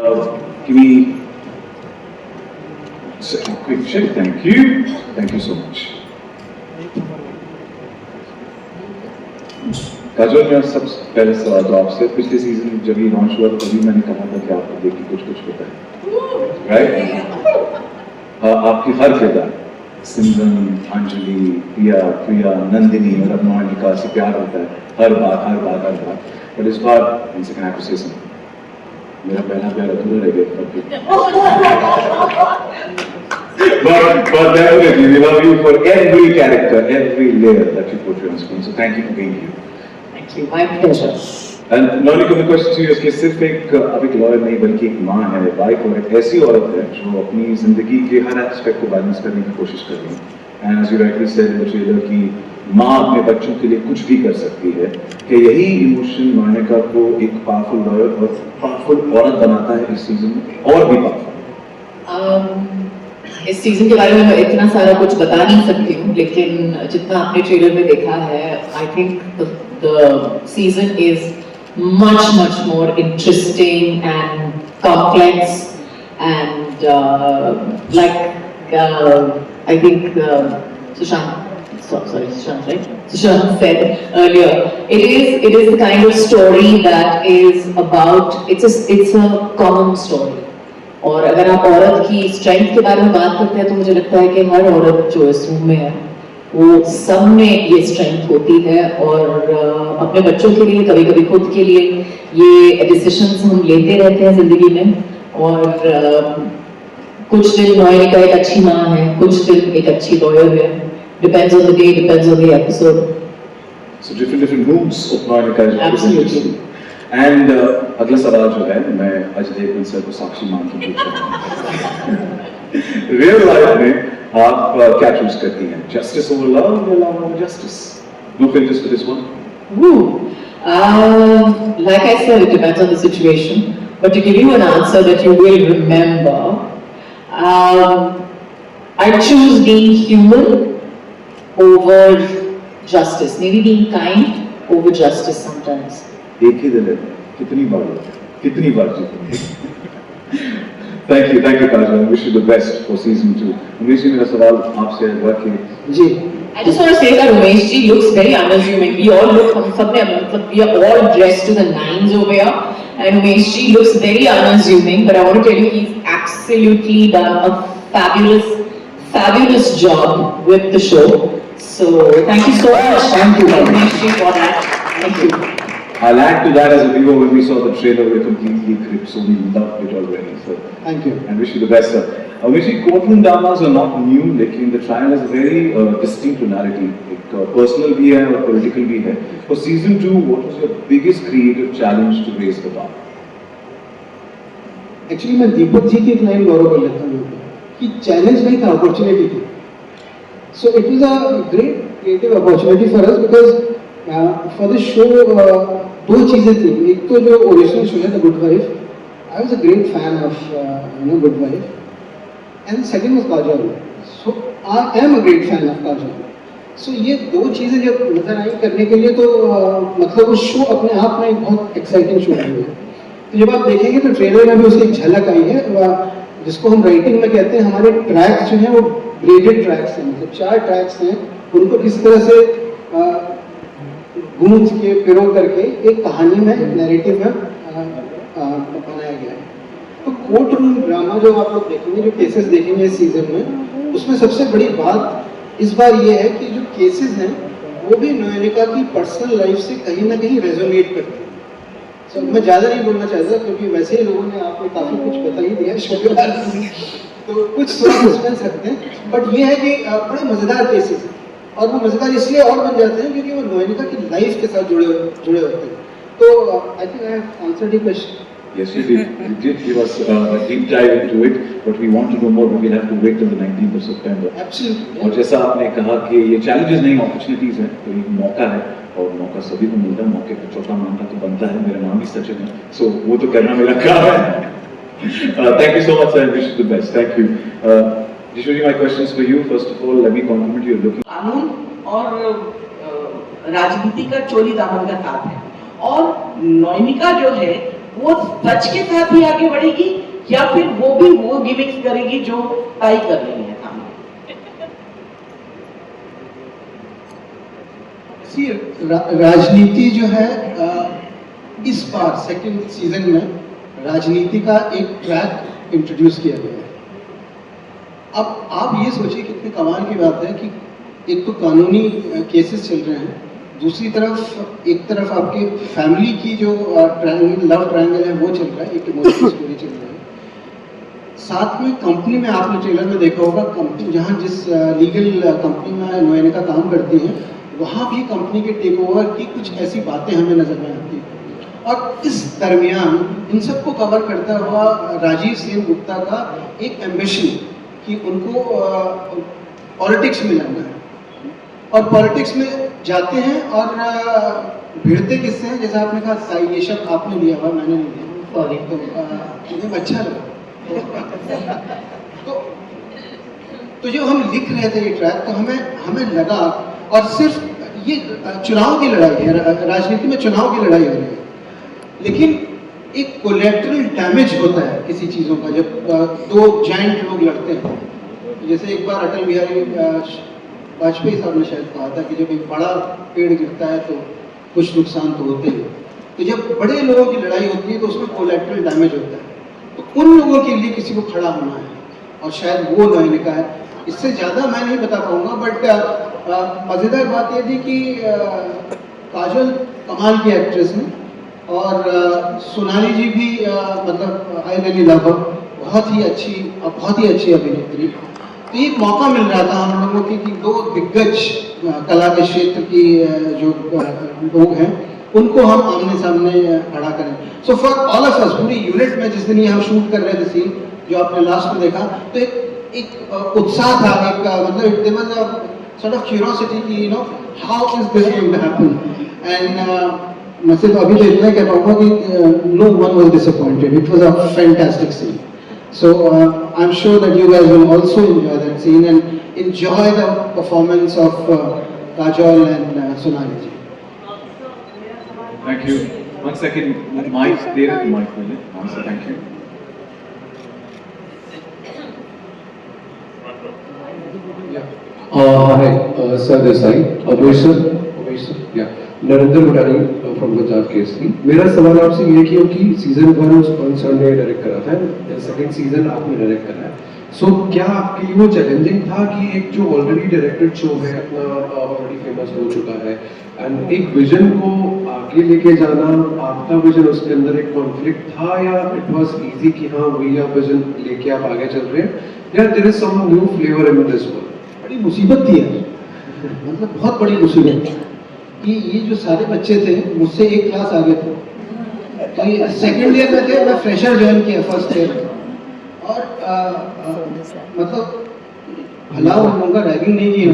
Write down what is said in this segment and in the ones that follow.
Give me a quick check. Thank you. Thank you so much. Kajol, मेरा सबसे पहले सवाल तो आपसे, पिछले सीजन जब ये लॉन्च हुआ तभी मैंने कहा था कि आपको देख के कुछ कुछ होता है, राइट? आपकी हर किरदार, सिमरन, अंजलि, प्रिया, नंदिनी और अब मोनिका से प्यार होता है हर बार। बट इस बार इनसे कहना आपसे समझ मेरा पहला प्यार अधूरा रह गया। But definitely, we love you for every character, every layer that you portray on screen. So thank you for being here. Thank you. My pleasure. And Monica, the question to you is कि सिर्फ एक lawyer नहीं बल्कि एक माँ है, wife और एक ऐसी औरत है जो अपनी जिंदगी के हर एस्पेक्ट को बैलेंस करने की कोशिश कर रही है. And as you rightly said in the trailer कि माँ अपने बच्चों के लिए कुछ भी कर सकती है, कि यही इमोशन मोनिका को एक पावरफुल लॉयर और पावरफुल औरत बनाता है इस सीजन में और भी पावरफुल. इस सीजन के बारे में मैं इतना सारा कुछ बता नहीं सकती हूँ, लेकिन जितना आपने ट्रेलर में देखा है, I think the season is much more interesting and complex and I think Sushant, right? Sushant said earlier, it is the kind of story that is about, it's a common story. और अगर आप औरत की strength के बारे में बात करते हैं तो मुझे लगता है कि हर औरत जो इस रूम में है वो सब में ये स्ट्रेंथ होती है और अपने बच्चों के लिए, कभी कभी खुद के लिए ये डिसीजंस हम लेते रहते हैं जिंदगी में. और कुछ दिन मोनिका एक अच्छी माँ है, कुछ दिन एक अच्छी लॉयर है. Depends on the day, depends on the episode. So different moods of Monica is Absolutely. And अगला सवाल जो है मैं अजय देवगन सर को साक्षी मान के पूछ रहा हूँ. रियल लाइफ में आप क्या चूज करती हैं? Justice over love or love over justice? No filters for this one. Like I said, it depends on the situation. But to give you an answer that you will remember, I choose being human over justice. Maybe being kind over justice sometimes. एक ही दिन है, कितनी बार जीतेंगे? Thank you Kajal. I wish you the best for season 2. Umesh ji, मेरा सवाल आपसे है कि जी, I just want to say that Umesh ji looks very unassuming. We all look, हम सब ने मतलब we are all dressed to the nines over here, and Umesh ji looks very unassuming. But I want to tell you, he's absolutely done a fabulous job with the show. So thank you so much, Umesh ji, for that. Thank you. I'll add to that as a viewer when we saw the trailer, we're completely gripped, so we loved it already. So thank you. And wish you the best, sir. Obviously, courtroom dramas are not new, लेकिन the trial has a very distinct tonality. एक personal भी है और political भी है. For season 2, what was your biggest creative challenge to raise the bar? Actually, मैं दीपक जी की एक लाइन गौरव कर लेता हूँ कि चैलेंज नहीं था, अपॉर्चुनिटी थी. So it was a great creative opportunity for us because for the show दो चीजें थी. एक तो जो ओरिजिनल शो है The Good Wife, I was a great fan of Good Wife, and second was Kajol. So I am a great fan of Kajol. So ये दो चीजें जब नजर आई करने के लिए तो मतलब उस शो अपने आप में एक बहुत एक्साइटिंग शो है. तो जब आप देखेंगे तो ट्रेलर में भी उसकी एक झलक आई है, जिसको हम राइटिंग में कहते हैं हमारे ट्रैक्स जो हैं वो ब्रेडेड ट्रैक्स हैं, मतलब 4 ट्रैक्स हैं, उनको किस तरह से गूंज के पिरो करके एक कहानी में, एक नैरेटिव में बनाया गया है. तो कोर्ट रूम ड्रामा जो आप लोग देखेंगे, जो केसेस देखेंगे इस सीजन में, उसमें सबसे बड़ी बात इस बार ये है कि जो केसेस हैं वो भी मोनिका की पर्सनल लाइफ से कहीं ना कहीं रेजोनेट करते हैं. सो मैं ज़्यादा नहीं बोलना चाहता क्योंकि वैसे ही लोगों ने आपको काफ़ी कुछ बता ही दिया शो के बारे में, तो कुछ थोड़ा सस्पेंस रखते हैं. बट ये है कि बड़े मज़ेदार केसेस हैं और वो मजेदार इसलिए और बन जाते हैं क्योंकि वो मोनिका की लाइफ के साथ जुड़े होते हैं. तो I think I have answered your question. Yes, you did. You did give us a deep dive into it, but we want to know more. But we'll have to wait till the 19th of September. Absolutely. और जैसा आपने कहा कि ये challenges नहीं, opportunities हैं, तो ये मौका है और मौका सभी को मिलता है. मौके का चौथा मामला तो बनता है. मेरा नाम ही सचिन है, so वो तो करना मेरा काम है. Thank you so much, sir. I wish you the best. Thank you. Jishwari, my questions for you. First of all, let me compliment you. Looking. कानून और राजनीति का चोरी दामन का काम है, और मोनिका जो है वो सच के साथ ही आगे बढ़ेगी या फिर वो भी वो गिमिक्स करेगी जो ताई कर रही है सामने? राजनीति जो है इस बार सेकंड सीजन में राजनीति का एक ट्रैक इंट्रोड्यूस किया गया है। अब आप ये सोचिए कितनी कमाल की बात है कि एक तो कानूनी केसेस चल रहे हैं, दूसरी तरफ एक तरफ आपके फैमिली की जो लव ट्रायंगल है वो चल रहा है, एक इमोशनल स्टोरी चल रहा है। साथ में कंपनी में आपने ट्रेलर में देखा होगा, कंपनी जहाँ जिस लीगल कंपनी में नोएनिका काम करती हैं वहाँ भी कंपनी के टेक ओवर की कुछ ऐसी बातें हमें नजर में आती हैं। और इस दरमियान इन सबको कवर करता हुआ राजीव सेन गुप्ता का एक एम्बिशन कि उनको पॉलिटिक्स में जाना है और पॉलिटिक्स में जाते हैं और भिड़ते किससे हैं, जैसा आपने कहा साई, ये शब्द आपने लिया हुआ, मैंने नहीं लिया, सॉरी, तो मुझे अच्छा लगा। तो जो हम लिख रहे थे ये ट्रैक, तो हमें लगा, और सिर्फ ये चुनाव की लड़ाई है, राजनीति में चुनाव की लड़ाई हो रही है, लेकिन एक कोलेटरल डैमेज होता है किसी चीज़ों का जब दो जायंट लोग लड़ते हैं। जैसे एक बार अटल बिहारी वाजपेयी साहब ने शायद कहा था कि जब एक बड़ा पेड़ गिरता है तो कुछ नुकसान तो होते हैं, तो जब बड़े लोगों की लड़ाई होती है तो उसमें कोलेटरल डैमेज होता है। तो उन लोगों के लिए किसी को खड़ा होना है और शायद वो नोएनिका है। इससे ज़्यादा मैं नहीं बता पाऊँगा, बट मज़ेदार बात ये थी कि काजल कमाल की एक्ट्रेस है और सोनाली जी भी मतलब आई रियली लव हर, बहुत ही अच्छी अभिनेत्री। तो एक मौका मिल रहा था हम लोगों की कि दो दिग्गज कला के क्षेत्र की जो लोग हैं उनको हम आमने सामने खड़ा करें। So for all of us, पूरी यूनिट में जिस दिन ये हम शूट कर रहे थे सीन जो आपने लास्ट में देखा, तो एक उत्साह था, एक मतलब there was a sort of curiosity कि you know how is this going to happen. And मैं सिर्फ अभी तो इतना कह पाऊंगा कि no one was disappointed, it was a fantastic scene. So I'm sure that you guys will also enjoy that scene and enjoy the performance of Kajol and Sonali ji. Thank you. One second, mic there, mic there. Answer, thank you. Hi, sir Desai, Abhay sir, yeah. Narendra Bhatani from Punjab Kesari. मेरा सवाल आपसे ये कि season 1 sir ने direct करा था, second season आपने direct करा है। सो क्या आपके लिए वो चैलेंजिंग था कि एक जो ऑलरेडी डायरेक्टेड शो है अपना ऑलरेडी फेमस हो चुका है एंड एक विजन को आगे लेके जाना, आपका विजन उसके अंदर एक कॉन्फ्लिक्ट था या इट वाज इजी कि हाँ वही आप विजन लेके आप आगे चल रहे हैं, या there is some new flavour in this world? बड़ी मुसीबत थी यार, मतलब बहुत बड़ी मुसीबत थी कि ये जो सारे बच्चे थे मुझसे एक क्लास आगे थे, तो ये सेकेंड ईयर में थे, मैं फ्रेशर ज्वाइन किया फर्स्ट ईयर में, और मतलब भला उनका रैगिंग नहीं की,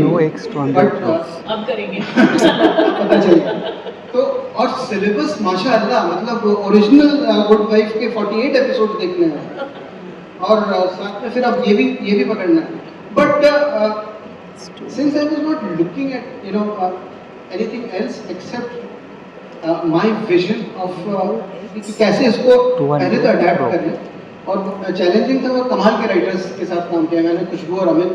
बट अब करेंगे पता चलेगा। तो और सिलेबस माशाअल्लाह, मतलब ओरिजिनल गुड वाइफ के 48 एपिसोड देखने हैं और साथ में फिर अब ये भी पकड़ना है। But since I was not looking at you know anything else except my vision of कि कैसे इसको पहले तो अडैप्ट करें, और चैलेंजिंग था। वो कमाल के राइटर्स के साथ काम किया मैंने, खुशबू और अमित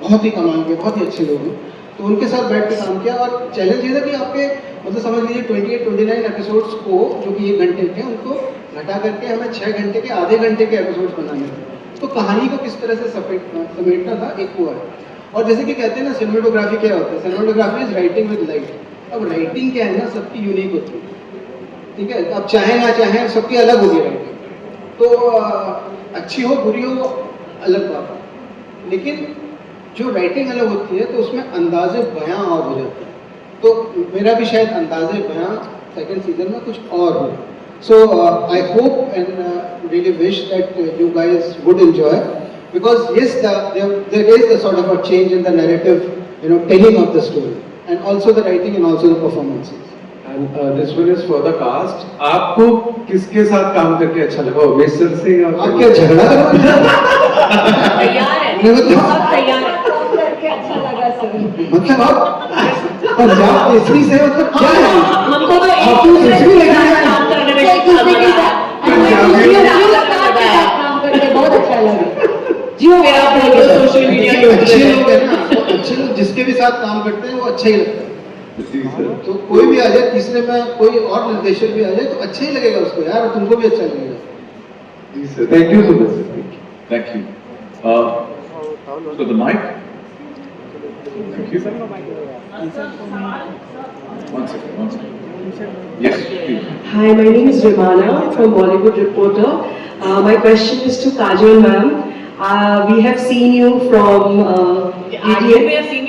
बहुत ही कमाल के, बहुत ही अच्छे लोग हैं, तो उनके साथ बैठ के काम किया। और चैलेंज ये था कि आपके मतलब समझ लीजिए 28-29 एपिसोड्स को जो कि 1 घंटे के, उनको घटा करके हमें 6 घंटे के, आधे घंटे के एपिसोड्स बनाने थे। तो कहानी को किस तरह से समेटना था, एक वो है। और जैसे कि कहते हैं ना सिनेमेटोग्राफी क्या होता है, cinematography is writing with light. अब राइटिंग क्या है ना, सबकी यूनिक होती है, ठीक है, अब चाहे ना चाहे सबकी अलग होगी राइटिंग, तो अच्छी हो बुरी हो अलग बात है, लेकिन जो राइटिंग अलग होती है तो उसमें अंदाजे बयां और हो जाते हैं। तो मेरा भी शायद अंदाजे बयां सेकेंड सीजन में कुछ और हो। So I hope and really wish that you guys would enjoy, because yes, there is a sort of a change in the narrative, you know, telling of the story, and also the writing and also the performances. And this one is for the cast. आपको किसके साथ काम करके अच्छा लगा, Umesh sir से या आप क्या झगड़ा तैयार है, मतलब तैयार है, अच्छा लगा सर। मतलब आप पंजाब केसरी से मतलब क्या है, हमको तो आप तो केसरी लग रहा है। काम करने में बहुत अच्छा लगा जियो मेरा फोटो सोशल मीडिया पे अच्छे लोग हैं ना, वो अच्छे लोग जिसके भी साथ काम करते हैं वो अच्छा ही लगता है। जी सर तो कोई भी आ जाए तीसरे में, कोई और निर्देशक भी आ जाए तो अच्छा ही लगेगा उसको यार, और तुमको भी अच्छा लगेगा। जी sir thank you so much thank you so the mic thank you one second yes please. Hi, my name is Rimana from Bollywood Reporter. My question is to Kajol ma'am. We have seen you from आज ATL. मैं scene